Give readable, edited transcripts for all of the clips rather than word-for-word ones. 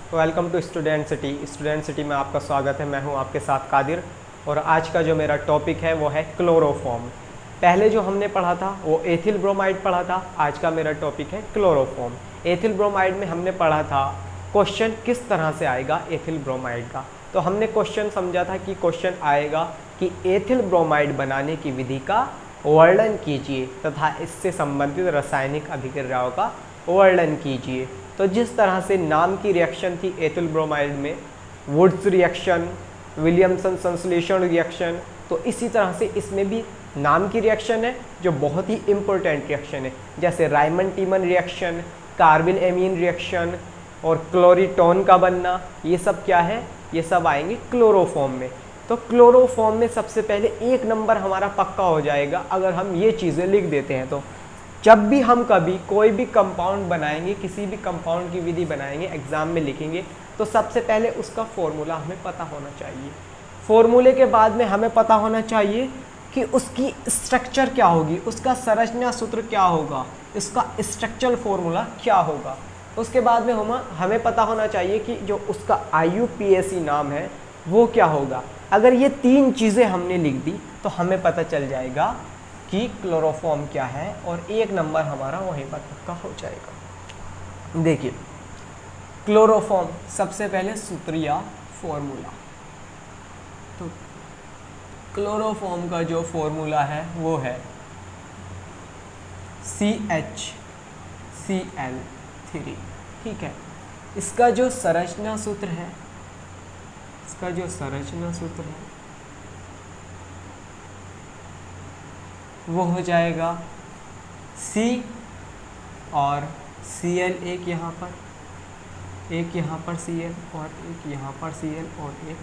Welcome to student city. Student city में आपका स्वागत है। मैं हूं आपके साथ कादिर और आज का जो मेरा टॉपिक है वो है क्लोरोफॉर्म। पहले जो हमने पढ़ा था वो एथिल ब्रोमाइड पढ़ा था। आज का मेरा टॉपिक है क्लोरोफॉर्म। एथिल ब्रोमाइड में हमने पढ़ा था क्वेश्चन किस तरह से आएगा एथिल ब्रोमाइड का। तो हमने क्वेश्चन समझा था कि क्वेश्चन आएगा कि एथिल ब्रोमाइड बनाने की विधि का वर्णन कीजिए तथा इससे संबंधित रासायनिक अभिक्रियाओं का वर्णन कीजिए। तो जिस तरह से नाम की रिएक्शन थी एथिल ब्रोमाइड में, वुड्स रिएक्शन, विलियमसन संश्लेषण रिएक्शन, तो इसी तरह से इसमें भी नाम की रिएक्शन है जो बहुत ही इम्पोर्टेंट रिएक्शन है। जैसे Raymond टीमन reaction, carbyl amine reaction और क्लोरीटोन का बनना, ये सब क्या है, ये सब आएंगे क्लोरोफॉर्म में। तो क्लोरोफॉर्म में सबसे पहले एक नंबर हमारा पक्का हो जाएगा अगर हम ये चीज़ें लिख देते हैं। तो जब भी हम कभी कोई भी कंपाउंड बनाएंगे, किसी भी कंपाउंड की विधि बनाएंगे, एग्जाम में लिखेंगे, तो सबसे पहले उसका फॉर्मूला हमें पता होना चाहिए। फॉर्मूले के बाद में हमें पता होना चाहिए कि उसकी स्ट्रक्चर क्या होगी, उसका संरचना सूत्र क्या होगा, इसका स्ट्रक्चरल फॉर्मूला क्या होगा। उसके बाद में हमें पता होना चाहिए कि जो उसका IUPAC नाम है वो क्या होगा। अगर ये तीन चीज़ें हमने लिख दी तो हमें पता चल जाएगा कि क्लोरोफॉर्म क्या है और एक नंबर हमारा वहीं पर पक्का हो जाएगा। देखिए क्लोरोफॉर्म, सबसे पहले सूत्र या फॉर्मूला। तो क्लोरोफॉर्म का जो फॉर्मूला है वो है CHCl3। ठीक है। इसका जो संरचना सूत्र है, वो हो जाएगा C और Cl, एक यहाँ पर Cl और एक यहाँ पर Cl और एक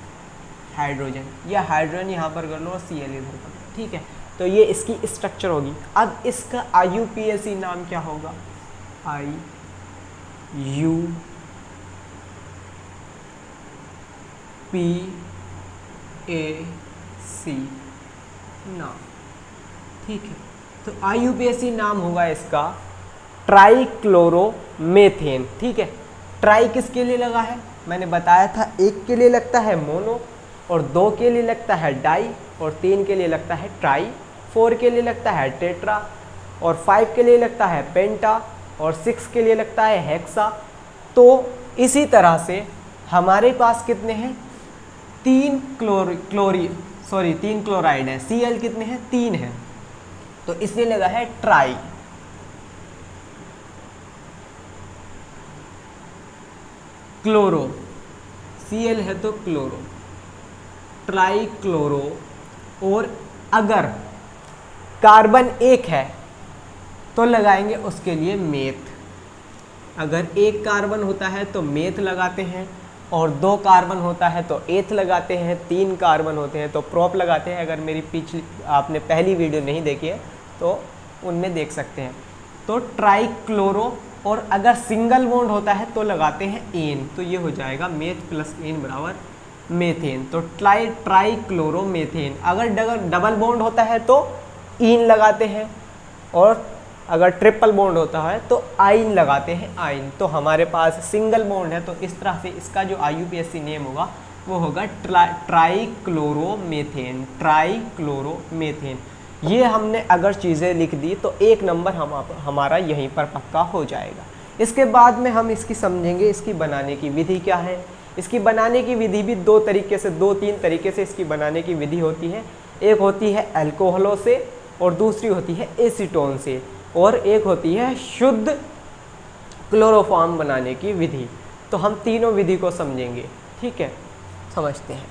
हाइड्रोजन, या हाइड्रोजन यहाँ पर कर लो और Cl इधर कर लो। ठीक है। तो ये इसकी स्ट्रक्चर होगी। अब इसका IUPAC नाम क्या होगा, IUPAC नाम। ठीक है। तो IUPAC नाम होगा इसका ट्राइक्लोरोमेथेन। ठीक है। ट्राई किसके लिए लगा है, मैंने बताया था, एक के लिए लगता है मोनो और दो के लिए लगता है डाई और तीन के लिए लगता है ट्राई, 4 के लिए लगता है टेट्रा और 5 के लिए लगता है पेंटा और 6 के लिए लगता है हेक्सा। तो इसी तरह से हमारे पास कितने हैं, 3 क्लोराइड है। Cl कितने हैं, 3 है, तो इसलिए लगा है ट्राई। क्लोरो, Cl है तो क्लोरो, ट्राई क्लोरो। और अगर कार्बन एक है तो लगाएंगे उसके लिए मेथ। अगर एक कार्बन होता है तो मेथ लगाते हैं और 2 कार्बन होता है तो एथ लगाते हैं, 3 कार्बन होते हैं तो प्रोप लगाते हैं। अगर मेरी पिछली आपने पहली वीडियो नहीं देखी है तो उनमें देख सकते हैं। तो ट्राइक्लोरो, और अगर सिंगल बॉन्ड होता है तो लगाते हैं एन, तो ये हो जाएगा मेथ प्लस एन बराबर मेथेन। तो ट्राइक्लोरोमेथेन। अगर डबल बॉन्ड होता है तो इन लगाते हैं और अगर ट्रिपल बॉन्ड होता है तो आइन लगाते हैं, आइन। तो हमारे पास सिंगल बॉन्ड है तो इस तरह से इसका जो IUPAC नेम होगा वो होगा ट्राइक्लोरोमेथेन। ये हमने अगर चीज़ें लिख दी तो एक नंबर हमारा यहीं पर पक्का हो जाएगा। इसके बाद में हम इसकी समझेंगे इसकी बनाने की विधि क्या है। इसकी बनाने की विधि भी 2-3 तरीके से इसकी बनाने की विधि होती है। एक होती है अल्कोहलों से और दूसरी होती है एसीटोन से, और एक होती है शुद्ध क्लोरोफॉर्म बनाने की विधि। तो हम तीनों विधि को समझेंगे। ठीक है, समझते हैं।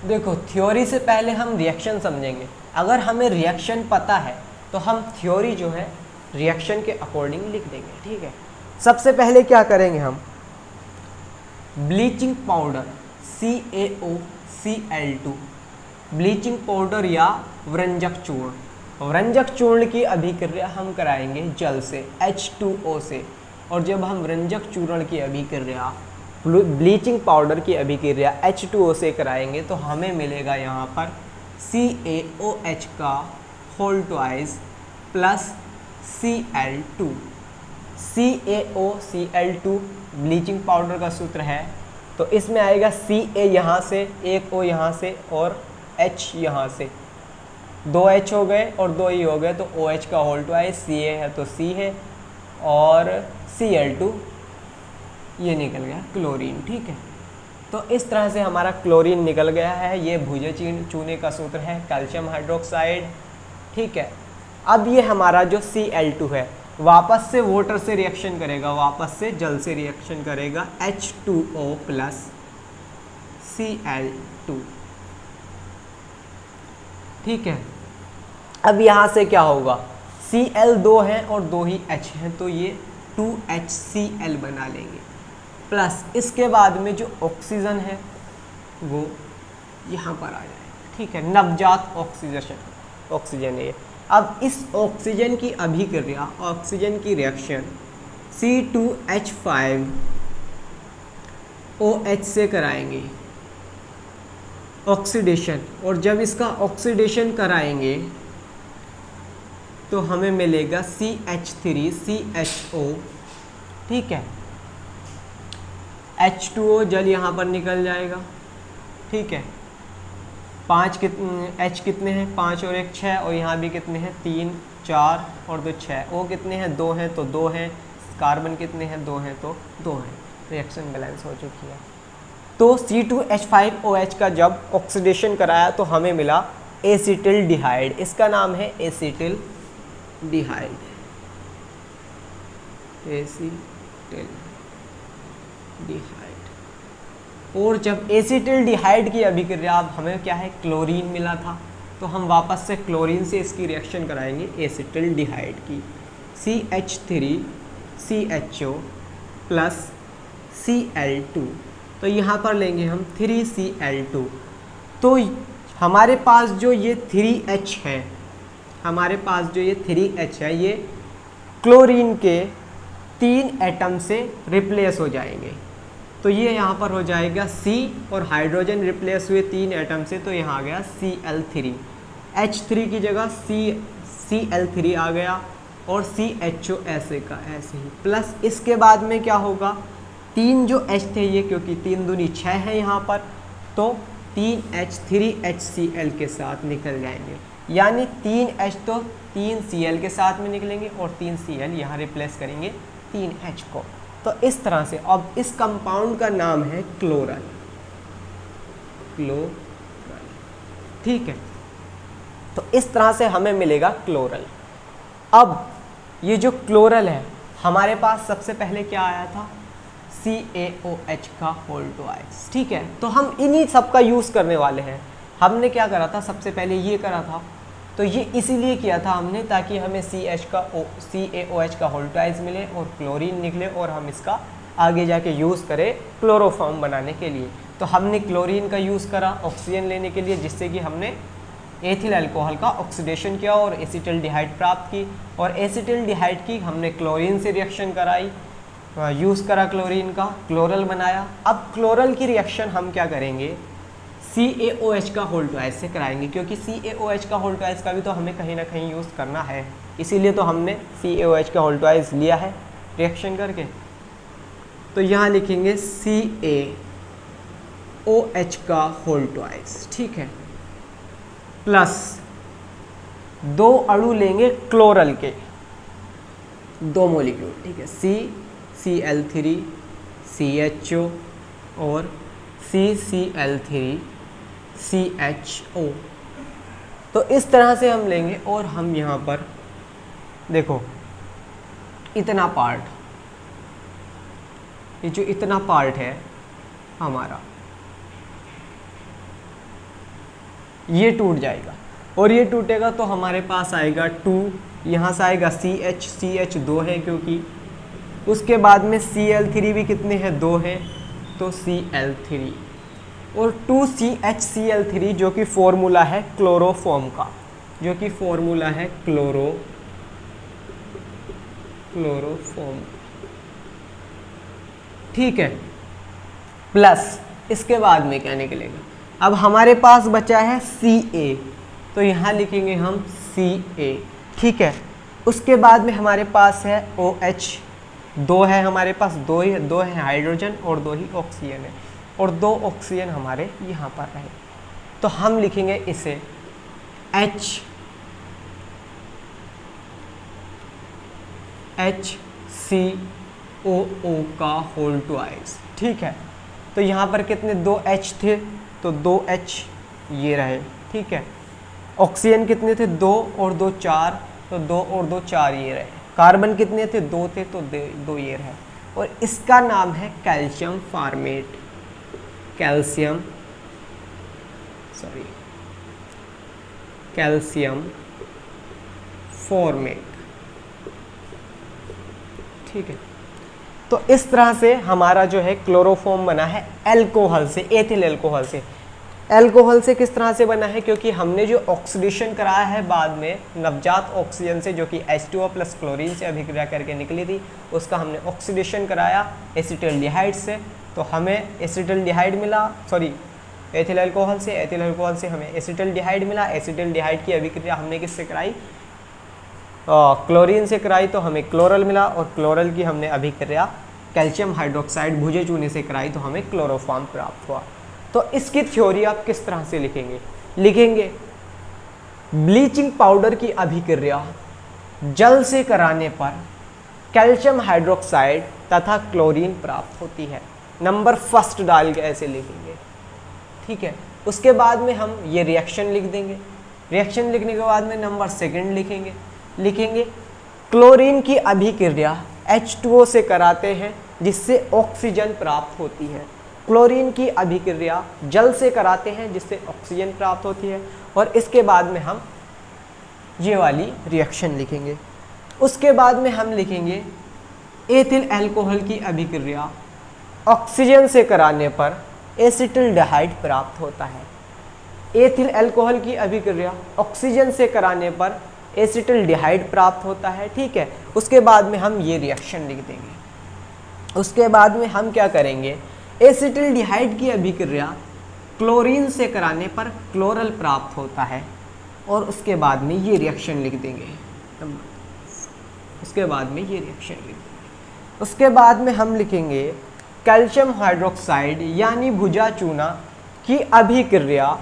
देखो, थ्योरी से पहले हम रिएक्शन समझेंगे। अगर हमें रिएक्शन पता है तो हम थ्योरी जो है रिएक्शन के अकॉर्डिंग लिख देंगे। ठीक है। सबसे पहले क्या करेंगे, हम bleaching powder CaOCl2, bleaching powder या व्रंजक चूर्ण की अभिक्रिया हम कराएंगे जल से H2O से। और जब हम व्रंजक चूर्ण की अभिक्रिया ब्लीचिंग पाउडर की अभिक्रिया H2O से कराएंगे तो हमें मिलेगा यहाँ पर CaOH का whole twice plus Cl2, CaOCl2 bleaching powder का सूत्र है। तो इसमें आएगा Ca यहाँ से, एक O यहाँ से और H यहाँ से, 2H हो गए और 2 E हो गए, तो OH का होल ट्वाइस, Ca है तो C है और Cl2 ये निकल गया क्लोरीन। ठीक है, तो इस तरह से हमारा क्लोरीन निकल गया है। ये भुजे चूने का सूत्र है, कैल्शियम हाइड्रोक्साइड। ठीक है, अब ये हमारा जो Cl2 है वापस से वाटर से रिएक्शन करेगा, वापस से जल से रिएक्शन करेगा, H2O प्लस Cl2। ठीक है, अब यहाँ से क्या होगा, Cl 2 है और 2 ही H हैं, तो ये 2HCl बना लेंगे, प्लस इसके बाद में जो ऑक्सीजन है वो यहाँ पर आ जाएगा। ठीक है, नवजात ऑक्सीजन है ये। अब इस ऑक्सीजन की अभिक्रिया, ऑक्सीजन की रिएक्शन C2H5OH से कराएंगे ऑक्सीडेशन, और जब इसका ऑक्सीडेशन कराएंगे तो हमें मिलेगा CH3CHO। ठीक है, H2O जल यहाँ पर निकल जाएगा। ठीक है, 5 H कितने हैं, 5 और 1 6, और यहाँ भी कितने हैं, 3 4 और 2 6। O कितने हैं, 2 हैं तो 2 हैं। कार्बन कितने हैं, 2 हैं तो 2 हैं। रिएक्शन बैलेंस हो चुकी है। तो C2H5OH का जब ऑक्सीडेशन कराया तो हमें मिला एसिटिल्डिहाइड, इसका नाम है एसिटिल्डिहाइड। और जब एसिटिल्डिहाइड की अभिक्रिया, अब हमें क्या है, क्लोरीन मिला था, तो हम वापस से क्लोरीन से इसकी रिएक्शन कराएंगे एसिटिल्डिहाइड की, CH3CHO प्लस Cl2। तो यहाँ पर लेंगे हम 3Cl2। तो हमारे पास जो ये 3H है, हमारे पास जो ये 3H है, ये क्लोरीन के 3 एटम से रिप्लेस हो जाएंगे। तो ये यहाँ पर हो जाएगा C, और हाइड्रोजन रिप्लेस हुए 3 एटम से, तो यहाँ आ गया Cl3। H3 की जगह Cl3 आ गया, और CHO ऐसे का ऐसे ही, प्लस इसके बाद में क्या होगा, 3 जो H थे ये, क्योंकि 3 दूनी 6 है यहाँ पर, तो 3H 3HCl के साथ निकल जाएंगे, यानी 3H तो 3Cl के साथ में निकलेंगे और 3Cl यहाँ रिप्लेस करेंगे 3H को। तो इस तरह से अब इस कंपाउंड का नाम है क्लोरल। ठीक है, तो इस तरह से हमें मिलेगा क्लोरल। अब ये जो क्लोरल है, हमारे पास सबसे पहले क्या आया था, CaOH का होल ट्वाइस। ठीक है, तो हम इन्हीं सब का यूज़ करने वाले हैं। हमने क्या करा था, सबसे पहले ये करा था, तो ये इसीलिए किया था हमने, ताकि हमें CaOH का होल ट्वाइस मिले और क्लोरीन निकले, और हम इसका आगे जाके यूज़ करें क्लोरोफॉर्म बनाने के लिए। तो हमने क्लोरीन का यूज़ करा ऑक्सीजन लेने के लिए, जिससे कि हमने एथिल अल्कोहल का ऑक्सीडेशन किया और एसिटिल्डिहाइड प्राप्त की, और एसिटिल्डिहाइड की हमने क्लोरीन से रिएक्शन कराई, यूज़ करा क्लोरीन का, क्लोरल बनाया। अब क्लोरल की रिएक्शन हम क्या करेंगे, CaOH का होल ट्वाइस से कराएंगे, क्योंकि CaOH का होल ट्वाइस का भी तो हमें कहीं ना कहीं यूज़ करना है, इसीलिए तो हमने CaOH का होल ट्वाइस लिया है रिएक्शन करके। तो यहाँ लिखेंगे CaOH का होल ट्वाइस। ठीक है, प्लस 2 अणु लेंगे क्लोरल के, 2 मॉलिक्यूल। ठीक है, CCl3 CHO और CCl3 CHO। तो इस तरह से हम लेंगे, और हम यहाँ पर देखो इतना पार्ट, ये जो इतना पार्ट है हमारा, ये टूट जाएगा, और ये टूटेगा तो हमारे पास आएगा 2, यहाँ से आएगा CH 2 है, क्योंकि उसके बाद में Cl3 भी कितने हैं, 2 हैं, तो Cl3 और 2CHCl3 जो कि फॉर्मूला है क्लोरोफॉर्म का, जो कि फॉर्मूला है क्लोरोफॉर्म। ठीक है, प्लस इसके बाद में क्या निकलेगा, अब हमारे पास बचा है Ca, तो यहाँ लिखेंगे हम Ca। ठीक है, उसके बाद में हमारे पास है OH, दो है हमारे पास, दो है हाइड्रोजन और दो ही ऑक्सीजन है, और दो ऑक्सीजन हमारे यहाँ पर रहे। तो हम लिखेंगे इसे HCOO का होल ट्वाइस। ठीक है, तो यहाँ पर कितने, 2 H थे तो 2 H ये रहे। ठीक है, ऑक्सीजन कितने थे, 2 और 2 4, तो 2 और 2 4 ये रहे। कार्बन कितने थे, 2 थे तो 2 ये रहे। और इसका नाम है कैल्शियम फॉर्मेट, कैल्शियम फॉर्मेट। ठीक है, तो इस तरह से हमारा जो है क्लोरोफॉर्म बना है एल्कोहल से, एथिल एल्कोहल से। एल्कोहल से किस तरह से बना है, क्योंकि हमने जो ऑक्सीडेशन कराया है बाद में नवजात ऑक्सीजन से, जो कि H2O प्लस क्लोरीन से अभिक्रिया करके निकली थी, उसका हमने ऑक्सीडेशन कराया एसिटल्डिहाइड से, तो हमें एसिटल्डिहाइड मिला, सॉरी एथिल अल्कोहल से, एथिल अल्कोहल से हमें एसिटल्डिहाइड मिला। एसिटल्डिहाइड की अभिक्रिया हमने किससे कराई, क्लोरीन से कराई, तो हमें क्लोरल मिला, और क्लोरल की हमने अभिक्रिया कैल्शियम हाइड्रोक्साइड भुजे चूने से कराई, तो हमें क्लोरोफॉर्म प्राप्त हुआ। तो इसकी थ्योरी आप किस तरह से लिखेंगे, ब्लीचिंग पाउडर की अभिक्रिया जल से कराने पर कैल्शियम हाइड्रोक्साइड तथा क्लोरीन प्राप्त होती है। नंबर फर्स्ट डाल के ऐसे लिखेंगे। ठीक है, उसके बाद में हम ये रिएक्शन लिख देंगे। रिएक्शन लिखने के बाद में नंबर सेकंड लिखेंगे क्लोरीन की अभिक्रिया H2O से कराते हैं, जिससे ऑक्सीजन प्राप्त होती है। क्लोरीन की अभिक्रिया जल से कराते हैं, जिससे ऑक्सीजन प्राप्त होती है। और इसके बाद में हम ये वाली रिएक्शन लिखेंगे। उसके बाद में हम लिखेंगे एथिल अल्कोहल की अभिक्रिया ऑक्सीजन से कराने पर एसिटल्डिहाइड प्राप्त होता है। एथिल अल्कोहल की अभिक्रिया ऑक्सीजन से कराने पर एसिटल्डिहाइड प्राप्त होता है। ठीक है, उसके बाद में हम ये रिएक्शन लिख देंगे। उसके बाद में हम क्या करेंगे, एसिटल्डिहाइड की अभिक्रिया क्लोरीन से कराने पर क्लोरल प्राप्त होता है, और उसके बाद में ये रिएक्शन लिख देंगे। उसके बाद में ये रिएक्शन लिख देंगे। उसके बाद में हम लिखेंगे कैल्शियम हाइड्रोक्साइड यानी भुजा चूना की अभिक्रिया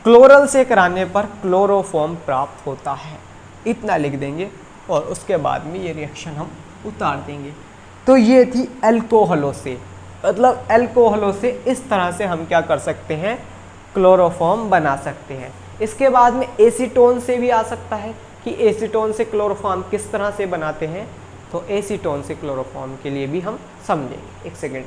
क्लोरल से कराने पर क्लोरोफॉर्म प्राप्त होता है। इतना लिख देंगे, और उसके बाद में ये रिएक्शन हम उतार देंगे। तो ये थी अल्कोहलों से, मतलब अल्कोहलों से इस तरह से हम क्या कर सकते हैं, क्लोरोफॉर्म बना सकते हैं। इसके बाद में एसीटोन से भी आ सकता है कि एसीटोन से क्लोरोफॉर्म किस तरह से बनाते हैं, तो एसीटोन से क्लोरोफॉर्म के लिए भी हम समझेंगे। एक सेकेंड,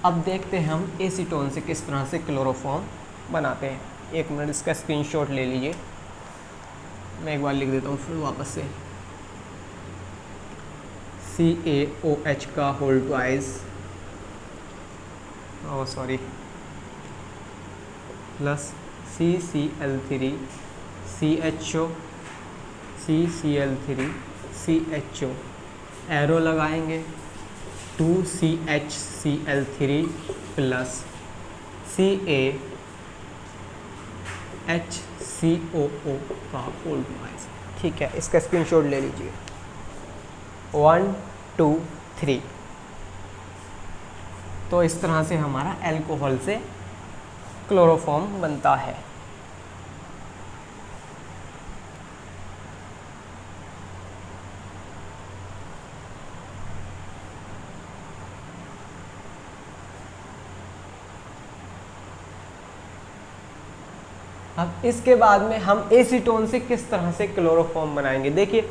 अब देखते हैं हम एसीटोन से किस तरह से क्लोरोफॉर्म बनाते हैं। एक मिनट, इसका स्क्रीनशॉट ले लीजिए, मैं एक बार लिख देता हूँ फिर वापस से। CaOH का whole twice, plus CCl3 CHO, CCl3 CHO, arrow लगाएंगे 2CHCl3 प्लस CaHCOO का होल ट्वाइस। ठीक है, इसका स्क्रीनशॉट ले लीजिए। 1 2 3। तो इस तरह से हमारा अल्कोहल से क्लोरोफॉर्म बनता है। अब इसके बाद में हम एसीटोन से किस तरह से क्लोरोफॉर्म बनाएंगे। देखिए,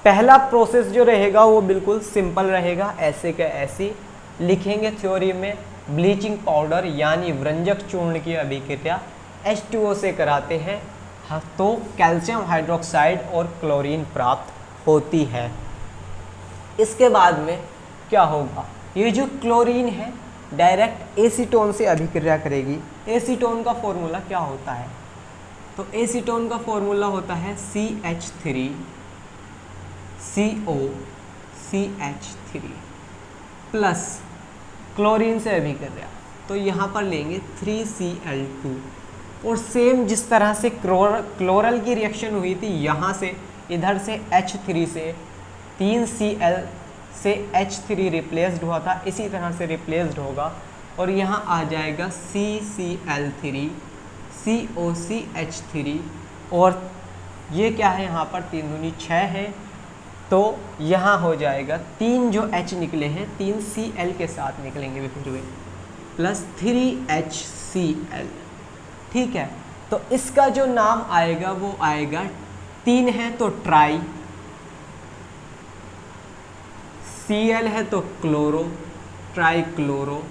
पहला प्रोसेस जो रहेगा वो बिल्कुल सिंपल रहेगा, ऐसे का ऐसी लिखेंगे थ्योरी में। ब्लीचिंग पाउडर यानी व्रंजक चूर्ण की अभिक्रिया H2O से कराते हैं, तो कैल्शियम हाइड्रोक्साइड और क्लोरीन प्राप्त होती है। इसके बाद में क्या होगा, ये जो क्लोरीन है डायरेक्ट एसीटोन से अभिक्रिया करेगी। एसीटोन का फॉर्मूला क्या होता है, तो एसीटोन का फॉर्मूला होता है CH3COCH3 प्लस क्लोरीन से अभिक्रिया तो यहाँ पर लेंगे 3Cl2 और सेम जिस तरह से क्लोरल की रिएक्शन हुई थी, यहाँ से इधर से H3 से 3Cl से H3 रिप्लेस्ड हुआ था, इसी तरह से रिप्लेस्ड होगा और यहाँ आ जाएगा CCl3 COCH3 और ये क्या है यहाँ पर 3 दूनी 6 है, तो यहाँ हो जाएगा 3 जो H निकले हैं 3Cl के साथ निकलेंगे फिर हुए प्लस 3HCl। ठीक है, तो इसका जो नाम आएगा वो आएगा 3 है तो ट्राई, Cl है तो क्लोरो, ट्राई क्लोरो,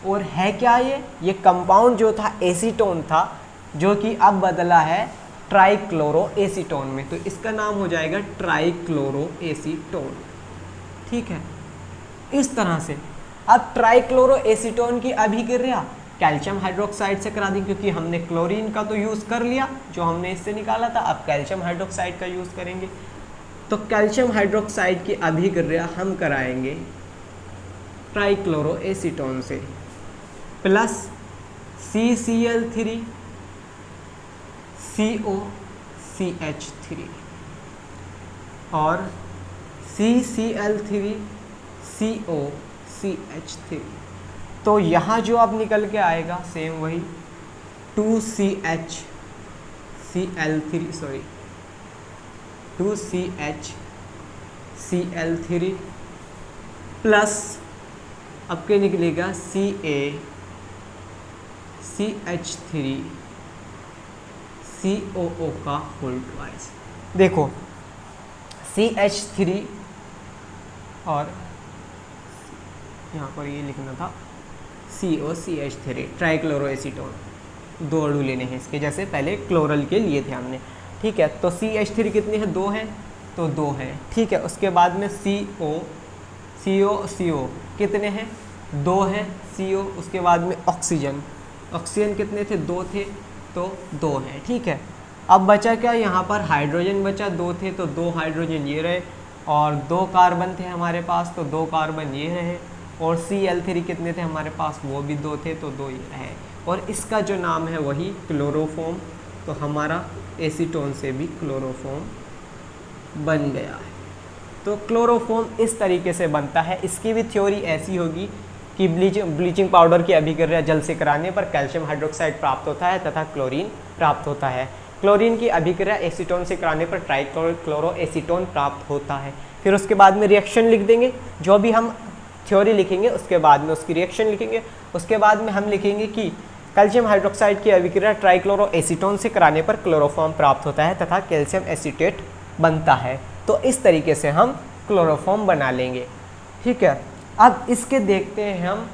और है क्या ये कंपाउंड जो था एसीटोन था जो कि अब बदला है ट्राइक्लोरो एसीटोन में, तो इसका नाम हो जाएगा ट्राइक्लोरो एसीटोन। ठीक है, इस तरह से अब ट्राइक्लोरो एसीटोन की अभिक्रिया कैल्शियम हाइड्रोक्साइड से करा दी, क्योंकि हमने क्लोरीन का तो यूज़ कर लिया जो हमने इससे निकाला था, अब कैल्शियम हाइड्रोक्साइड का यूज़ करेंगे। तो कैल्शियम हाइड्रोक्साइड की अभिक्रिया हम कराएंगे ट्राइक्लोरो एसीटोन से प्लस CCl3 COCH3 और CCl3 COCH3। तो यहाँ जो अब निकल के आएगा सेम वही 2CHCl3 प्लस अब के निकलेगा CaCH3 COO का होल ट्वाइस। देखो CH3 और यहाँ पर ये लिखना था COCH3 ट्राइक्लोरो एसीटोन, 2 अणु लेने हैं इसके, जैसे पहले क्लोरल के लिए थे हमने। ठीक है, तो CH3 कितने हैं 2 हैं, तो 2 हैं। ठीक है, उसके बाद में CO कितने हैं 2 हैं CO, उसके बाद में ऑक्सीजन कितने थे 2 थे, तो 2 हैं। ठीक है, अब बचा क्या, यहाँ पर हाइड्रोजन बचा, 2 थे तो 2 हाइड्रोजन ये रहे और 2 कार्बन थे हमारे पास, तो 2 कार्बन ये रहे और Cl3 कितने थे हमारे पास, वो भी 2 थे तो 2 ये रहे और इसका जो नाम है वही क्लोरोफॉर्म। तो हमारा एसीटोन से भी क्लोरोफॉर्म बन गया है। तो क्लोरोफॉर्म इस तरीके से बनता है। इसकी भी थ्योरी ऐसी होगी कि ब्लीचिंग पाउडर की अभिक्रिया जल से कराने पर कैल्शियम हाइड्रोक्साइड प्राप्त होता है तथा क्लोरीन प्राप्त होता है। क्लोरीन की अभिक्रिया एसीटोन से कराने पर ट्राइक्लोरो एसीटोन प्राप्त होता है। फिर उसके बाद में रिएक्शन लिख देंगे, जो भी हम थ्योरी लिखेंगे उसके बाद में उसकी रिएक्शन लिखेंगे। उसके बाद में हम लिखेंगे कि कैल्शियम हाइड्रोक्साइड की अभिक्रिया ट्राइक्लोरो एसीटोन से कराने पर क्लोरोफॉर्म प्राप्त होता है तथा कैल्शियम एसीटेट बनता है। तो इस तरीके से हम क्लोरोफॉर्म बना लेंगे। ठीक है, अब इसके देखते हैं हम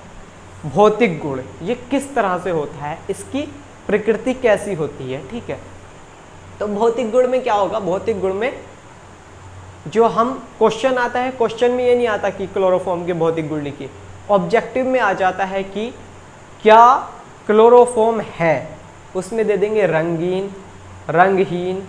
भौतिक गुण, ये किस तरह से होता है, इसकी प्रकृति कैसी होती है। ठीक है, तो भौतिक गुण में क्या होगा, भौतिक गुण में जो हम क्वेश्चन आता है, क्वेश्चन में ये नहीं आता कि क्लोरोफॉर्म के भौतिक गुण लिखिए, ऑब्जेक्टिव में आ जाता है कि क्या क्लोरोफॉर्म है, उसमें दे देंगे रंगीन, रंगहीन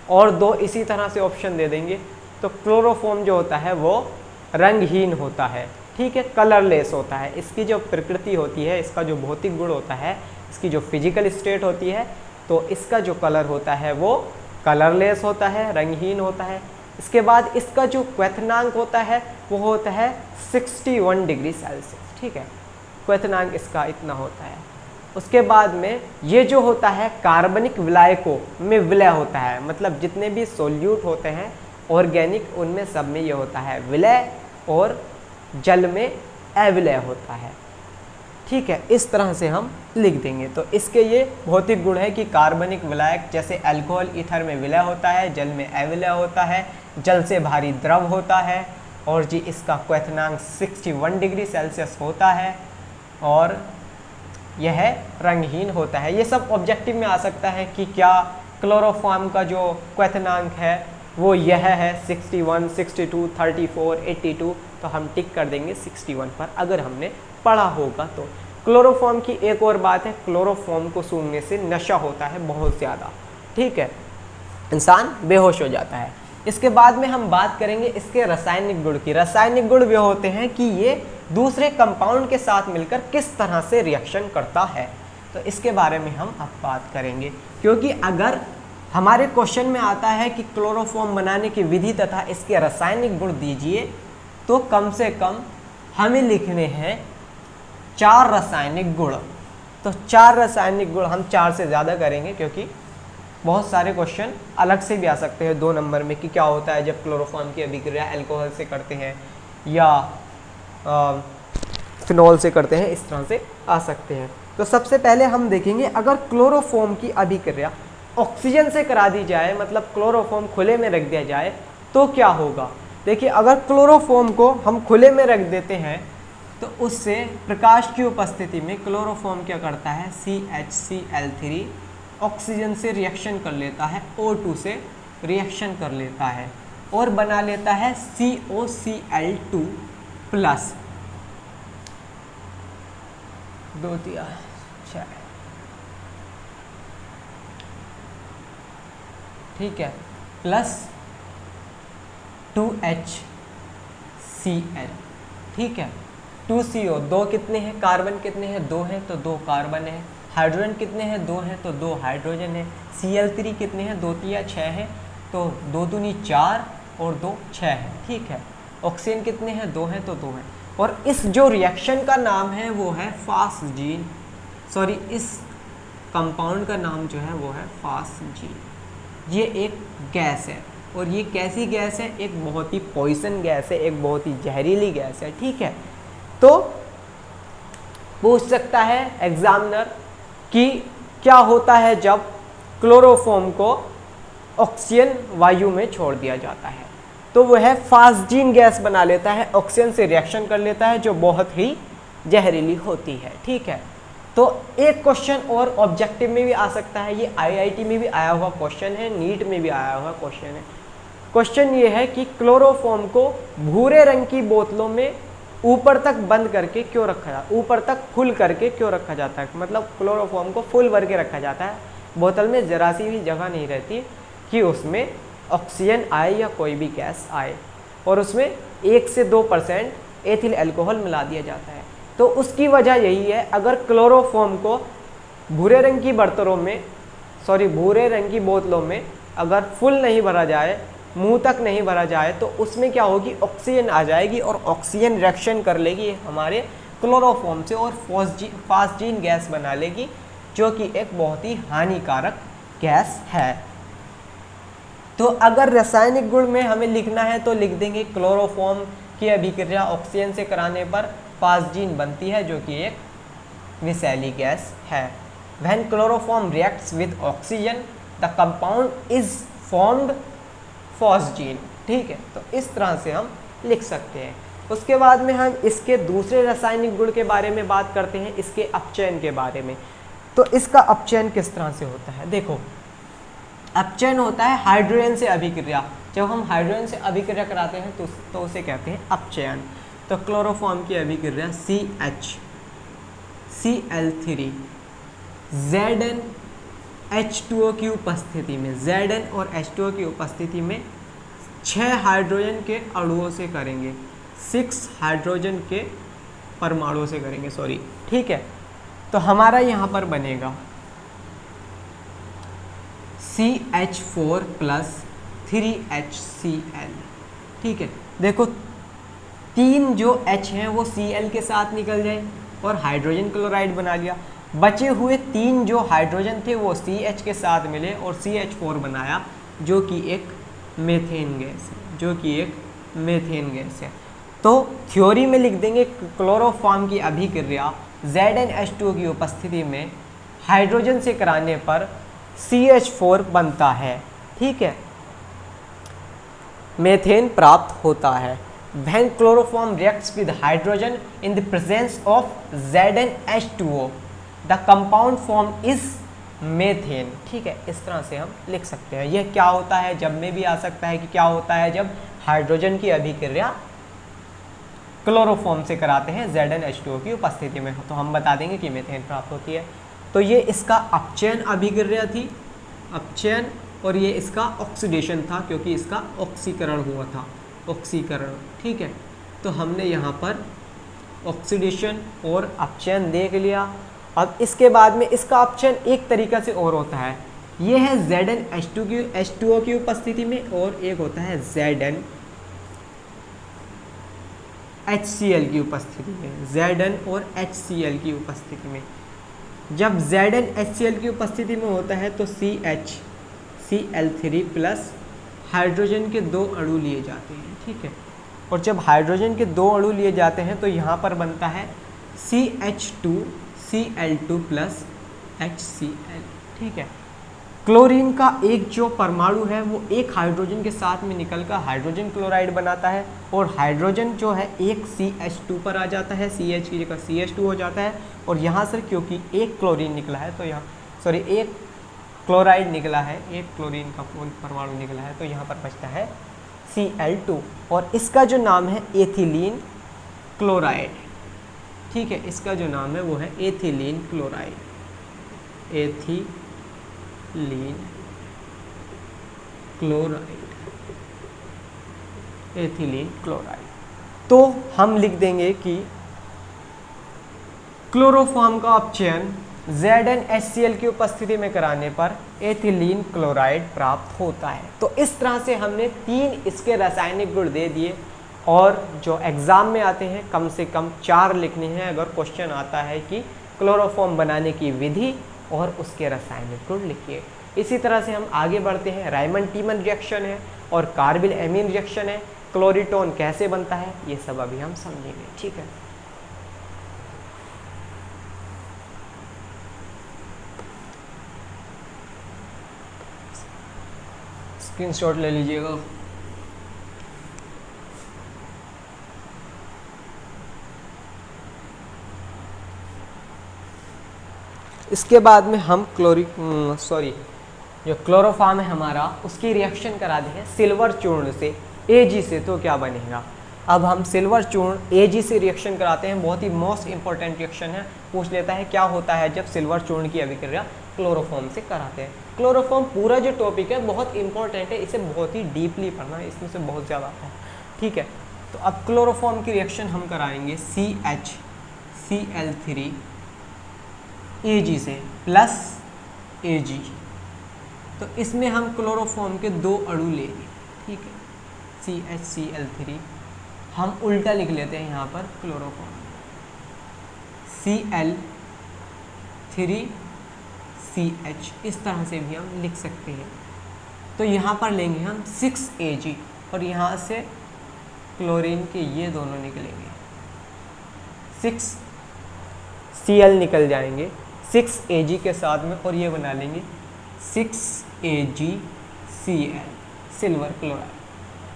और 2 इसी तरह से ऑप्शन दे देंगे। तो क्लोरोफॉर्म जो होता है वो रंगहीन होता है। ठीक है, कलरलेस होता है। इसकी जो प्रकृति होती है, इसका जो भौतिक गुण होता है, इसकी जो फिजिकल स्टेट होती है, तो इसका जो कलर होता है वो कलरलेस होता है, रंगहीन होता है। इसके बाद इसका जो क्वथनांक होता है वो होता है 61 डिग्री सेल्सियस। ठीक है, क्वथनांक इसका इतना होता है। उसके बाद में ये जो होता है कार्बनिक विलायकों में विलय होता है, मतलब जितने भी सोल्यूट होते हैं ऑर्गेनिक, उनमें सब में ये होता है विलय और जल में अविलय होता है। ठीक है, इस तरह से हम लिख देंगे। तो इसके ये भौतिक गुण है कि कार्बनिक विलायक जैसे अल्कोहल ईथर में विलय होता है, जल में अविलय होता है, जल से भारी द्रव होता है और जी इसका क्वथनांक 61 डिग्री सेल्सियस होता है और यह रंगहीन होता है। ये सब ऑब्जेक्टिव में आ सकता है कि क्या क्लोरोफॉर्म का जो क्वथनांक है वो यह है 61, 62, 34, 82, तो हम टिक कर देंगे 61 पर अगर हमने पढ़ा होगा तो। क्लोरोफॉर्म की एक और बात है, क्लोरोफॉर्म को सूंघने से नशा होता है बहुत ज़्यादा। ठीक है, इंसान बेहोश हो जाता है। इसके बाद में हम बात करेंगे इसके रासायनिक गुण की। रासायनिक गुण वे होते हैं कि ये दूसरे कंपाउंड के साथ मिलकर किस तरह से रिएक्शन करता है, तो इसके बारे में हम अब बात करेंगे। क्योंकि अगर हमारे क्वेश्चन में आता है कि क्लोरोफॉर्म बनाने की विधि तथा इसके रासायनिक गुण दीजिए, तो कम से कम हमें लिखने हैं 4 रासायनिक गुण। तो 4 रासायनिक गुण, हम 4 से ज़्यादा करेंगे क्योंकि बहुत सारे क्वेश्चन अलग से भी आ सकते हैं 2 नंबर में कि क्या होता है जब क्लोरोफॉर्म की अभिक्रिया अल्कोहल से करते हैं या फिनॉल से करते हैं, इस तरह से आ सकते हैं। तो सबसे पहले हम देखेंगे, अगर क्लोरोफॉर्म की अभिक्रिया ऑक्सीजन से करा दी जाए, मतलब क्लोरोफॉर्म खुले में रख दिया जाए, तो क्या होगा। देखिए, अगर क्लोरोफॉर्म को हम खुले में रख देते हैं तो उससे प्रकाश की उपस्थिति में क्लोरोफॉर्म क्या करता है, CHCl3 ऑक्सीजन से रिएक्शन कर लेता है, O2 से रिएक्शन कर लेता है और बना लेता है COCl2 प्लस 2 3 6, ठीक है, प्लस 2HCl, ठीक है, 2CO, 2 कितने हैं, कार्बन कितने हैं, 2 हैं, तो 2 कार्बन है। हाइड्रोजन कितने हैं, 2 हैं, तो 2 हाइड्रोजन है। Cl3 कितने हैं, 2 3 6 हैं, तो 2 दूनी 4 और 2 6 है, ठीक है। ऑक्सीजन कितने हैं, 2 हैं, तो 2 हैं। और इस जो रिएक्शन का नाम है वो है फास्जीन, सॉरी, इस कंपाउंड का नाम जो है वो है फास्जीन। ये एक गैस है और ये कैसी गैस है, एक बहुत ही पॉइजन गैस है, एक बहुत ही जहरीली गैस है, ठीक है। तो पूछ सकता है एग्जामिनर कि क्या होता है जब क्लोरोफॉर्म को ऑक्सीजन वायु में छोड़ दिया जाता है, तो वह फास्जीन गैस बना लेता है, ऑक्सीजन से रिएक्शन कर लेता है जो बहुत ही जहरीली होती है, ठीक है। तो एक क्वेश्चन और ऑब्जेक्टिव में भी आ सकता है, ये IIT में भी आया हुआ क्वेश्चन है, नीट में भी आया हुआ क्वेश्चन है। क्वेश्चन ये है कि क्लोरोफॉर्म को भूरे रंग की बोतलों में ऊपर तक बंद करके क्यों रखा जाता है, ऊपर तक फुल करके क्यों रखा जाता है, मतलब क्लोरोफॉर्म को फुल भर के रखा जाता है, बोतल में जरा सी भी जगह नहीं रहती कि उसमें ऑक्सीजन आए या कोई भी गैस आए, और उसमें 1 से 2% एथिल अल्कोहल मिला दिया जाता है। तो उसकी वजह यही है, अगर क्लोरोफॉर्म को भूरे रंग की बर्तनों में, सॉरी, भूरे रंग की बोतलों में अगर फुल नहीं भरा जाए, मुंह तक नहीं भरा जाए, तो उसमें क्या होगी, ऑक्सीजन आ जाएगी और ऑक्सीजन रिएक्शन कर लेगी हमारे क्लोरोफॉर्म से और फास्जीन गैस बना लेगी, जो कि एक बहुत ही हानिकारक गैस है। तो अगर रासायनिक गुण में हमें लिखना है तो लिख देंगे क्लोरोफॉर्म की अभिक्रिया ऑक्सीजन से कराने पर फास्जीन बनती है, जो कि एक विषैली गैस है। When chloroform reacts with oxygen the compound is formed phosgene, ठीक है। तो इस तरह से हम लिख सकते हैं। उसके बाद में हम इसके दूसरे रासायनिक गुण के बारे में बात करते हैं, इसके अपचयन के बारे में। तो इसका अपचयन किस तरह से होता है, देखो, अपचयन होता है हाइड्रोजन से अभिक्रिया। जब हम हाइड्रोजन से अभिक्रिया कराते हैं तो उसे कहते हैं अपचयन। तो क्लोरोफॉर्म की अभिक्रिया CHCl3 ZnH2O की उपस्थिति में, Zn और H2O की उपस्थिति में 6 हाइड्रोजन के अणुओं से करेंगे, 6 हाइड्रोजन के परमाणुओं से करेंगे, सॉरी, ठीक है। तो हमारा यहाँ पर बनेगा CH4 प्लस 3HCl, ठीक है। देखो, 3 जो H हैं वो Cl के साथ निकल जाए और हाइड्रोजन क्लोराइड बना लिया। बचे हुए 3 जो हाइड्रोजन थे वो CH के साथ मिले और CH4 बनाया, जो कि एक मीथेन गैस है, जो कि एक मीथेन गैस है। तो थ्योरी में लिख देंगे क्लोरोफॉर्म की अभिक्रिया ZnH2O की उपस्थिति में हाइड्रोजन से कराने पर CH4 बनता है, ठीक है, मीथेन प्राप्त होता है। When chloroform reacts with hydrogen in the presence of ZnH2O, the compound formed is methane, ठीक है। इस तरह से हम लिख सकते हैं। यह क्या होता है, जब में भी आ सकता है कि क्या होता है जब हाइड्रोजन की अभिक्रिया क्लोरोफॉर्म से कराते हैं ZnH2O की उपस्थिति में, तो हम बता देंगे कि मीथेन प्राप्त होती है। तो ये इसका अपचयन अभिक्रिया थी, अपचयन, और ये इसका ऑक्सीडेशन था क्योंकि इसका ऑक्सीकरण हुआ था, ऑक्सीकरण, ठीक है। तो हमने यहाँ पर ऑक्सीडेशन और अपचयन देख लिया। अब इसके बाद में इसका अपचयन एक तरीका से और होता है, ये है ZnH2O की उपस्थिति में, और एक होता है ZnHCl की उपस्थिति में, Zn और HCl की उपस्थिति में। जब ZnHCl की उपस्थिति में होता है तो CHCl3 प्लस हाइड्रोजन के 2 अणु लिए जाते हैं, ठीक है। और जब हाइड्रोजन के 2 अणु लिए जाते हैं तो यहाँ पर बनता है CH2Cl2 प्लस HCl, ठीक है। क्लोरीन का एक जो परमाणु है वो एक हाइड्रोजन के साथ में निकलकर हाइड्रोजन क्लोराइड बनाता है, और हाइड्रोजन जो है एक CH2 पर आ जाता है, CH की जगह CH2 हो जाता है। और यहाँ से क्योंकि एक क्लोरीन निकला है तो यहाँ एक क्लोराइड निकला है, एक क्लोरीन का परमाणु निकला है, तो यहाँ पर बचता है Cl2, और इसका जो नाम है एथिलीन क्लोराइड, ठीक है। इसका जो नाम है वो है एथिलीन क्लोराइड, एथिलीन क्लोराइड। तो हम लिख देंगे कि क्लोरोफॉर्म का अपचयन ZnHCl की उपस्थिति में कराने पर एथिलीन क्लोराइड प्राप्त होता है। तो इस तरह से हमने 3 इसके रासायनिक गुण दे दिए, और जो एग्जाम में आते हैं कम से कम 4 लिखने हैं अगर क्वेश्चन आता है कि क्लोरोफॉर्म बनाने की विधि और उसके रासायनिक गुण लिखिए। इसी तरह से हम आगे बढ़ते हैं। रायमंड टीमन रिएक्शन है और कार्बिल एमीन रिएक्शन है, क्लोरीटोन कैसे बनता है ये सब अभी हम समझेंगे, ठीक है। स्क्रीनशॉट ले लीजिएगा। इसके बाद में हम जो क्लोरोफॉर्म है हमारा उसकी रिएक्शन करा देंगे सिल्वर चूर्ण से Ag से, तो क्या बनेगा। अब हम सिल्वर चूर्ण Ag से रिएक्शन कराते हैं, बहुत ही मोस्ट इंपॉर्टेंट रिएक्शन है। पूछ लेता है क्या होता है जब सिल्वर चूर्ण की अभिक्रिया क्लोरोफॉर्म से कराते हैं। क्लोरोफॉर्म पूरा जो टॉपिक है बहुत इंपॉर्टेंट है, इसे बहुत ही डीपली पढ़ना है, इसमें से बहुत ज़्यादा आता है, ठीक है। तो अब क्लोरोफॉर्म की रिएक्शन हम कराएंगे CHCl3 Ag से प्लस Ag। तो इसमें हम क्लोरोफॉर्म के 2 अणु लेंगे, ठीक है। CHCl3 हम उल्टा लिख लेते हैं यहाँ पर क्लोरोफॉर्म Cl3CH, इस तरह से भी हम लिख सकते हैं। तो यहाँ पर लेंगे हम 6 Ag, और यहाँ से क्लोरीन के ये दोनों निकलेंगे, 6 Cl निकल जाएंगे 6 Ag के साथ में, और ये बना लेंगे 6 AgCl सिल्वर क्लोराइड,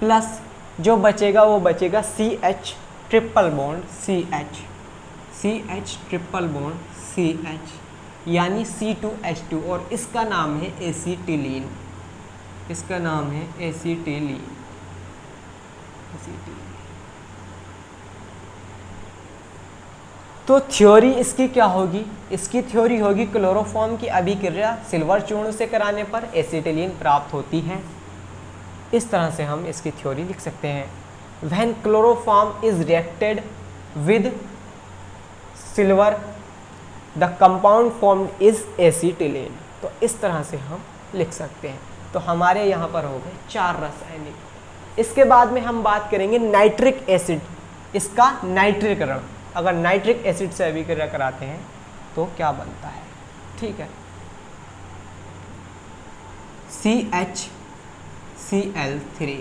प्लस जो बचेगा वो बचेगा CH ट्रिपल बॉन्ड CH यानी C2H2, और इसका नाम है एसीटिलीन, इसका नाम है एसीटिलीन। तो थ्योरी इसकी क्या होगी, इसकी थ्योरी होगी क्लोरोफॉर्म की अभिक्रिया सिल्वर चूर्ण से कराने पर एसिटिलीन प्राप्त होती है। इस तरह से हम इसकी थ्योरी लिख सकते हैं। When chloroform is reacted with silver the compound formed is acetylene. तो इस तरह से हम लिख सकते हैं। तो हमारे यहाँ पर हो गए 4 रासायनिक। इसके बाद में हम बात करेंगे नाइट्रिक एसिड, इसका नाइट्रीकरण। अगर नाइट्रिक एसिड से अभिक्रिया कराते हैं तो क्या बनता है, ठीक है। CHCl3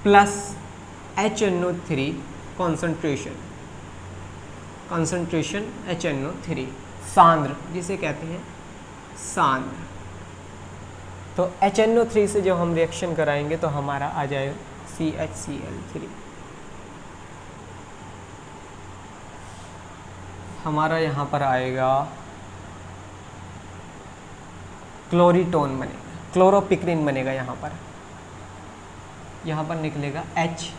plus HNO3 concentration HNO3 सांद्र जिसे कहते हैं सांद्र। तो HNO3 से जो हम रिएक्शन कराएंगे तो हमारा आ जाएगा CHCl3, हमारा यहाँ पर आएगा क्लोरीटोन बनेगा, क्लोरोपिक्रिन बनेगा। यहाँ पर निकलेगा HCl।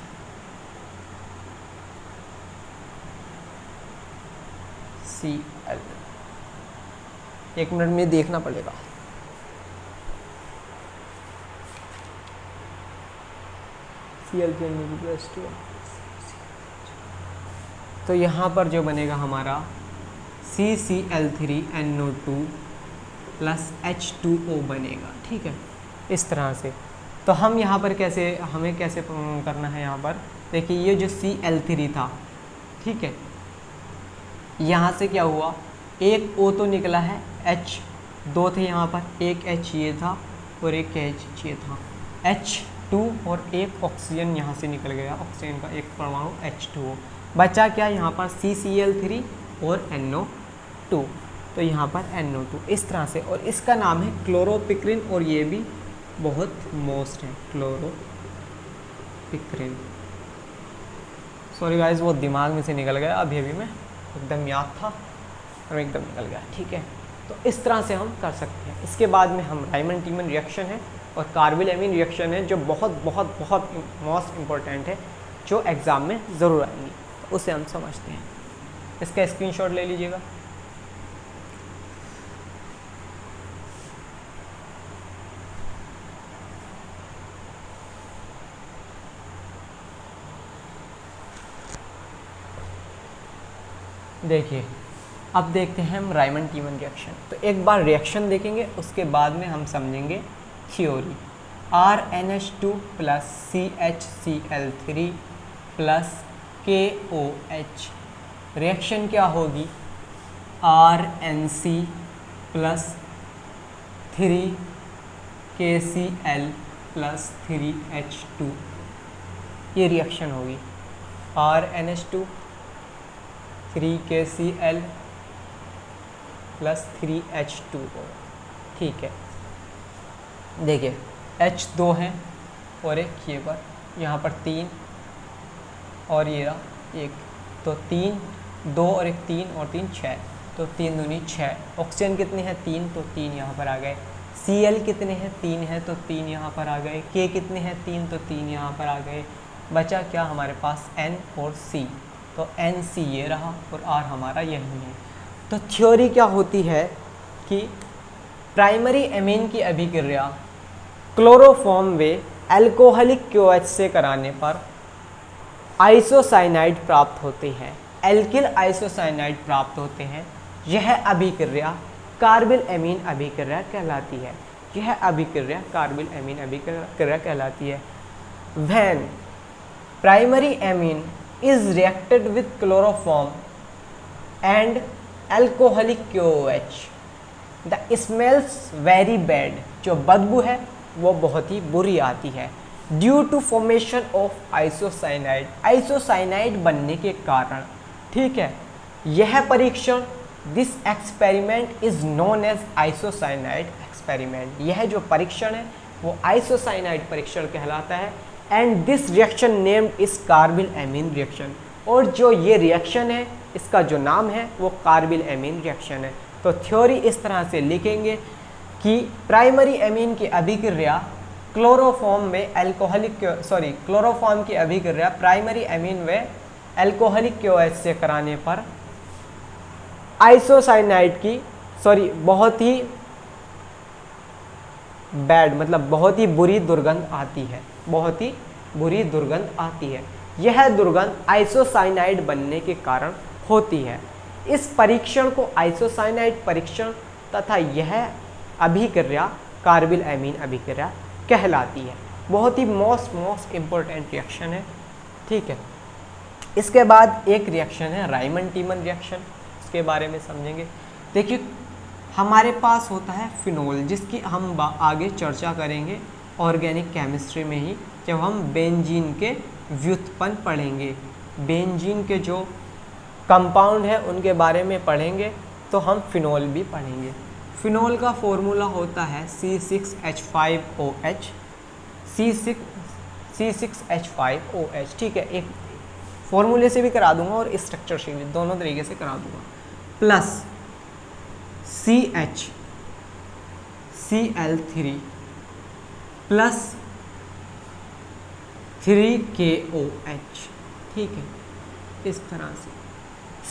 1 मिनट में देखना पड़ेगा। Cl3 तो यहाँ पर जो बनेगा हमारा CCl3NO2 प्लस H2O बनेगा, ठीक है, इस तरह से। तो हम यहाँ पर हमें कैसे करना है, यहाँ पर देखिए ये जो Cl3 था, ठीक है, यहाँ से क्या हुआ, एक O तो निकला है, H दो थे यहाँ पर, एक H ये था और एक H ये था, H2 और एक ऑक्सीजन यहाँ से निकल गया, ऑक्सीजन का एक परमाणु H2O, बचा क्या यहाँ पर CCl3 और NO2, तो यहाँ पर NO2 इस तरह से, और इसका नाम है क्लोरोपिक्रिन, और ये भी बहुत मोस्ट है क्लोरोपिक्रिन। सॉरी गाइस, वो दिमाग में से निकल गया अभी में, एकदम याद था और एकदम निकल गया, ठीक है। तो इस तरह से हम कर सकते हैं। इसके बाद में हम राइमन टीमन रिएक्शन है और कार्बिल एमीन रिएक्शन है, जो बहुत बहुत बहुत मोस्ट इम्पोर्टेंट है, जो एग्ज़ाम में ज़रूर आएंगी, उसे हम समझते हैं। इसका स्क्रीनशॉट ले लीजिएगा। देखिए, अब देखते हैं हम राइमन टीमन रिएक्शन। तो एक बार रिएक्शन देखेंगे, उसके बाद में हम समझेंगे theory. RNH2 plus CHCl3 plus KOH, reaction क्या होगी, RNC plus 3KCl plus 3H2, ये रिएक्शन होगी। RNH2 3KCl प्लस 3H2O, ठीक है। देखिए H 2 है और एक ये पर, यहाँ पर 3 और ये रहा 1, तो 3 2 और एक 3 और 3 6, तो 3 दूनी 6। ऑक्सीजन कितने हैं, 3, तो 3 यहाँ पर आ गए। Cl कितने हैं, 3 है, तो 3 यहाँ पर आ गए। K कितने हैं, 3, तो 3 यहाँ पर आ गए। बचा क्या हमारे पास, N और C, तो NC ये रहा और R हमारा यही है। तो थ्योरी क्या होती है कि प्राइमरी एमीन की अभिक्रिया क्लोरोफॉर्म वे अल्कोहलिक QH से कराने पर आइसोसाइनाइड प्राप्त होते हैं, एल्किल आइसोसाइनाइड प्राप्त होते हैं। यह अभिक्रिया कार्बिल एमीन अभिक्रिया कहलाती है। यह अभिक्रिया कार्बिल एमीन अभिक्रिया कहलाती है। When primary amine is reacted with chloroform and alcoholic KOH, the smells very bad, जो बदबू है वो बहुत ही बुरी आती है। Due to formation of isocyanide, isocyanide बनने के कारण, ठीक है। यह परीक्षण, this experiment is known as isocyanide experiment, यह जो परीक्षण है वो आइसोसाइनाइड परीक्षण कहलाता है। And this reaction named is carbylamine reaction, और जो ये रिएक्शन है इसका जो नाम है वो कार्बिल एमीन रिएक्शन है। तो थ्योरी इस तरह से लिखेंगे कि प्राइमरी एमीन की अभिक्रिया क्लोरोफॉर्म में क्लोरोफॉर्म की अभिक्रिया प्राइमरी एमीन व एल्कोहलिक KOH से कराने पर आइसोसाइनाइड की बहुत ही बैड, मतलब बहुत ही बुरी दुर्गंध आती है, बहुत ही बुरी दुर्गंध आती है। यह दुर्गंध आइसोसाइनाइड बनने के कारण होती है। इस परीक्षण को आइसोसाइनाइड परीक्षण तथा यह अभिक्रिया कार्बिल एमीन अभिक्रिया कहलाती है। बहुत ही मोस्ट इम्पोर्टेंट रिएक्शन है, ठीक है। इसके बाद एक रिएक्शन है राइमन टीमन रिएक्शन, इसके बारे में समझेंगे। देखिए, हमारे पास होता है फिनोल, जिसकी हम आगे चर्चा करेंगे ऑर्गेनिक केमिस्ट्री में ही, जब हम बेंजीन के व्युत्पन्न पढ़ेंगे, बेंजीन के जो कंपाउंड है उनके बारे में पढ़ेंगे, तो हम फिनोल भी पढ़ेंगे। फिनोल का फॉर्मूला होता है C6H5OH, C6H5OH, ठीक है। एक फॉर्मूले से भी करा दूंगा और स्ट्रक्चर से भी, दोनों तरीके से करा दूंगा। प्लस CHCl3 प्लस 3KOH, ठीक है। इस तरह से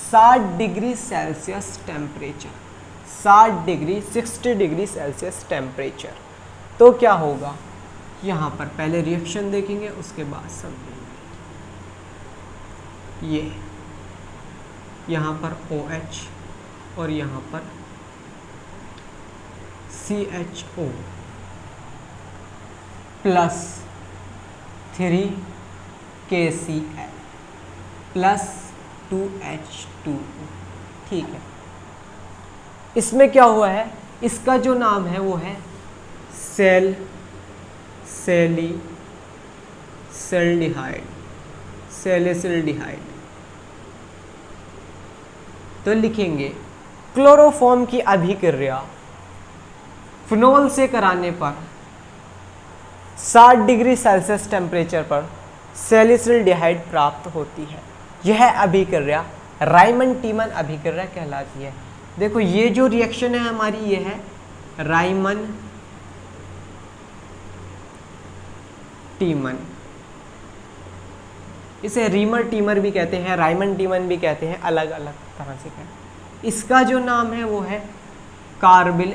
60 degree Celsius temperature, 60 degree 60 degree Celsius temperature, तो क्या होगा, यहाँ पर पहले रिएक्शन देखेंगे, उसके बाद समझेंगे। ये यहाँ पर OH और यहाँ पर CHO plus 3KCl plus 2H2O। ठीक है, इसमें क्या हुआ है, इसका जो नाम है वो है सैलिसिल्डिहाइड। तो लिखेंगे क्लोरोफॉर्म की अभिक्रिया फिनोल से कराने पर 60 डिग्री सेल्सियस टेम्परेचर पर सैलिसिल्डिहाइड प्राप्त होती है। यह अभिक्रिया राइमन टीमन अभिक्रिया कहलाती है। देखो ये जो रिएक्शन है हमारी, ये है राइमन टीमन। इसे रीमर टीमर भी कहते हैं, राइमन टीमन भी कहते हैं, अलग अलग तरह से कहते हैं। इसका जो नाम है वो है कार्बिल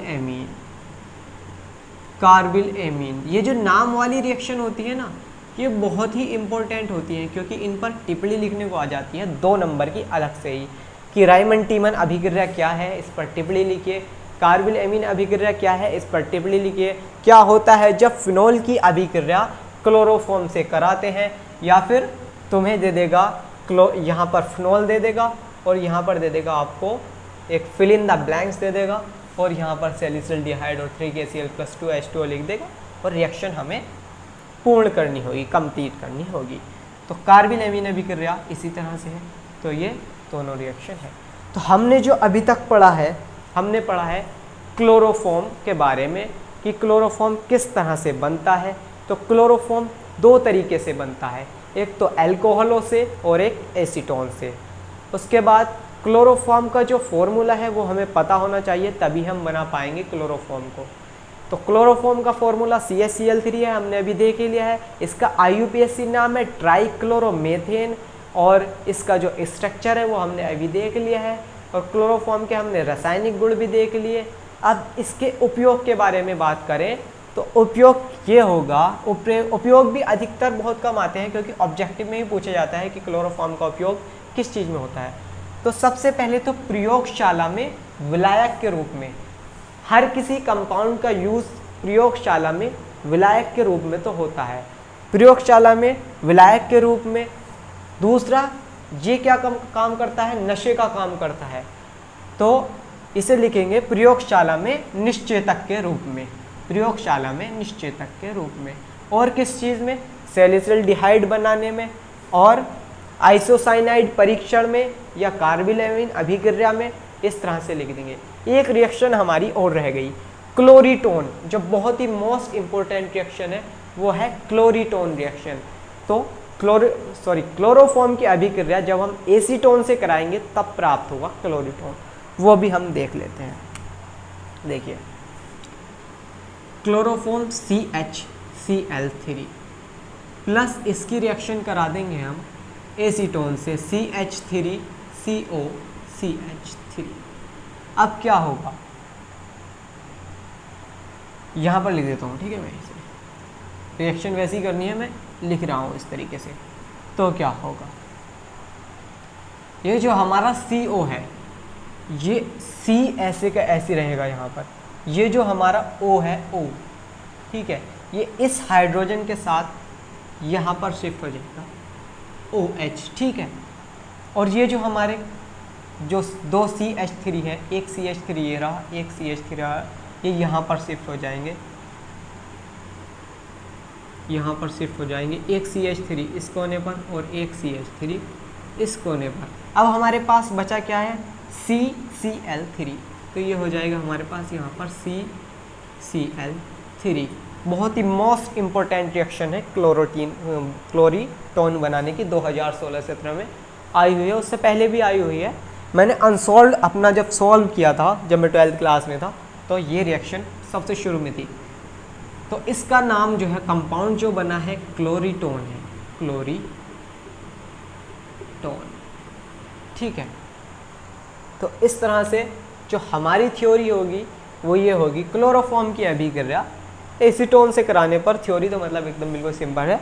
एमीन। ये जो नाम वाली रिएक्शन होती है ना, ये बहुत ही इंपॉर्टेंट होती है, क्योंकि इन पर टिप्पणी लिखने को आ जाती है 2 नंबर की अलग से ही, कि राइमन टीमन अभिक्रिया क्या है, इस पर टिप्पणी लिखिए। कार्बिल एमीन अभिक्रिया क्या है, इस पर टिप्पणी लिखिए। क्या होता है जब फिनोल की अभिक्रिया क्लोरोफॉर्म से कराते हैं, या फिर तुम्हें दे देगा यहाँ पर फिनोल दे देगा और यहाँ पर दे देगा आपको एक फिल इन द ब्लैंक्स दे देगा, और यहाँ पर सैलिसिल्डिहाइड और 3KCl प्लस 2H2O लिख देगा, और रिएक्शन हमें पूर्ण करनी होगी, कंप्लीट करनी होगी। तो कार्बिल एमीन अभिक्रिया इसी तरह से है। तो ये दोनों रिएक्शन है। तो हमने जो अभी तक पढ़ा है, हमने पढ़ा है क्लोरोफॉर्म के बारे में, कि क्लोरोफॉर्म किस तरह से बनता है। तो क्लोरोफॉर्म 2 तरीके से बनता है, एक तो अल्कोहलों से और एक एसीटोन से। उसके बाद क्लोरोफॉर्म का जो फॉर्मूला है वो हमें पता होना चाहिए, तभी हम बना पाएंगे क्लोरोफॉर्म को। तो क्लोरोफॉर्म का फॉर्मूला CaCl3 है, हमने अभी देख ही लिया है। इसका IUPAC नाम है ट्राइक्लोरोमेथेन, और इसका जो स्ट्रक्चर है वो हमने अभी देख लिया है, और क्लोरोफॉर्म के हमने रासायनिक गुण भी देख लिए। अब इसके उपयोग के बारे में बात करें तो उपयोग ये होगा, उपयोग भी अधिकतर बहुत कम आते हैं, क्योंकि ऑब्जेक्टिव में ही पूछा जाता है कि क्लोरोफॉर्म का उपयोग किस चीज़ में होता है। तो सबसे पहले तो प्रयोगशाला में विलायक के रूप में, हर किसी कंपाउंड का यूज़ प्रयोगशाला में विलायक के रूप में तो होता है, प्रयोगशाला में विलायक के रूप में। दूसरा, ये क्या काम करता है, नशे का काम करता है, तो इसे लिखेंगे प्रयोगशाला में निश्चेतक के रूप में, प्रयोगशाला में निश्चेतक के रूप में। और किस चीज़ में, सैलिसिल्डिहाइड बनाने में, और आइसोसाइनाइड परीक्षण में, या कार्बिल एमीन अभिक्रिया में। इस तरह से लिख देंगे। एक रिएक्शन हमारी और रह गई, क्लोरीटोन, जो बहुत ही मोस्ट इंपॉर्टेंट रिएक्शन है, वो है क्लोरीटोन रिएक्शन। तो क्लोरोफॉर्म की अभिक्रिया जब हम एसीटोन से कराएंगे तब प्राप्त होगा क्लोरीटोन, वो भी हम देख लेते हैं। देखिए, क्लोरोफॉर्म CHCl3 प्लस इसकी रिएक्शन करा देंगे हम एसीटोन से CH3COCH3। अब क्या होगा, यहाँ पर लिख देता हूँ, ठीक है। मैं इसे रिएक्शन वैसी करनी है, मैं लिख रहा हूँ इस तरीके से। तो क्या होगा, ये जो हमारा CO है, ये C ऐसे का ऐसे रहेगा यहाँ पर। ये जो हमारा O है, O, ठीक है, ये इस हाइड्रोजन के साथ यहाँ पर शिफ्ट हो जाएगा, OH, ठीक है। और ये जो हमारे जो 2 CH3 है, एक CH3 ये रहा, एक CH3 रहा, ये यहाँ पर शिफ्ट हो जाएंगे, यहाँ पर शिफ्ट हो जाएंगे, एक CH3 इस कोने पर और एक CH3 इस कोने पर। अब हमारे पास बचा क्या है, CCl3, तो ये हो जाएगा हमारे पास यहाँ पर CCl3। बहुत ही मोस्ट इम्पोर्टेंट रिएक्शन है क्लोरीटोन बनाने की, 2016-17 में आई हुई है, उससे पहले भी आई हुई है। मैंने अनसॉल्व अपना जब सॉल्व किया था, जब मैं 12th क्लास में था, तो ये रिएक्शन सबसे शुरू में थी। तो इसका नाम जो है, कंपाउंड जो बना है, क्लोरीटोन है, क्लोरीटोन, ठीक है। तो इस तरह से जो हमारी थ्योरी होगी वो ये होगी, क्लोरोफॉर्म की अभिक्रिया एसीटोन से कराने पर, थ्योरी तो मतलब एकदम बिल्कुल सिंपल है,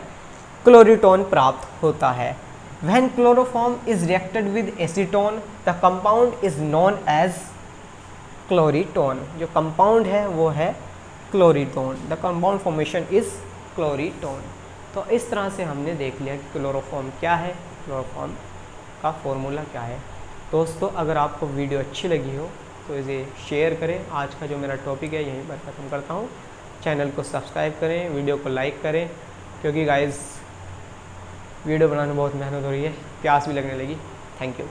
क्लोरीटोन प्राप्त होता है। When chloroform is reacted with acetone, the compound is known as क्लोरीटोन। जो कंपाउंड है वो है chloretone. The compound formation is chloretone. तो इस तरह से हमने देख लिया कि क्लोरोफॉर्म क्या है, क्लोरोफॉर्म का फॉर्मूला क्या है। दोस्तों अगर आपको वीडियो अच्छी लगी हो तो इसे शेयर करें। आज का जो मेरा टॉपिक है यहीं पर ख़त्म करता हूँ। चैनल को सब्सक्राइब करें, वीडियो को लाइक करें, क्योंकि गाइस वीडियो बनाने में बहुत मेहनत हो रही है, प्यास भी लगने लगी। Thank you.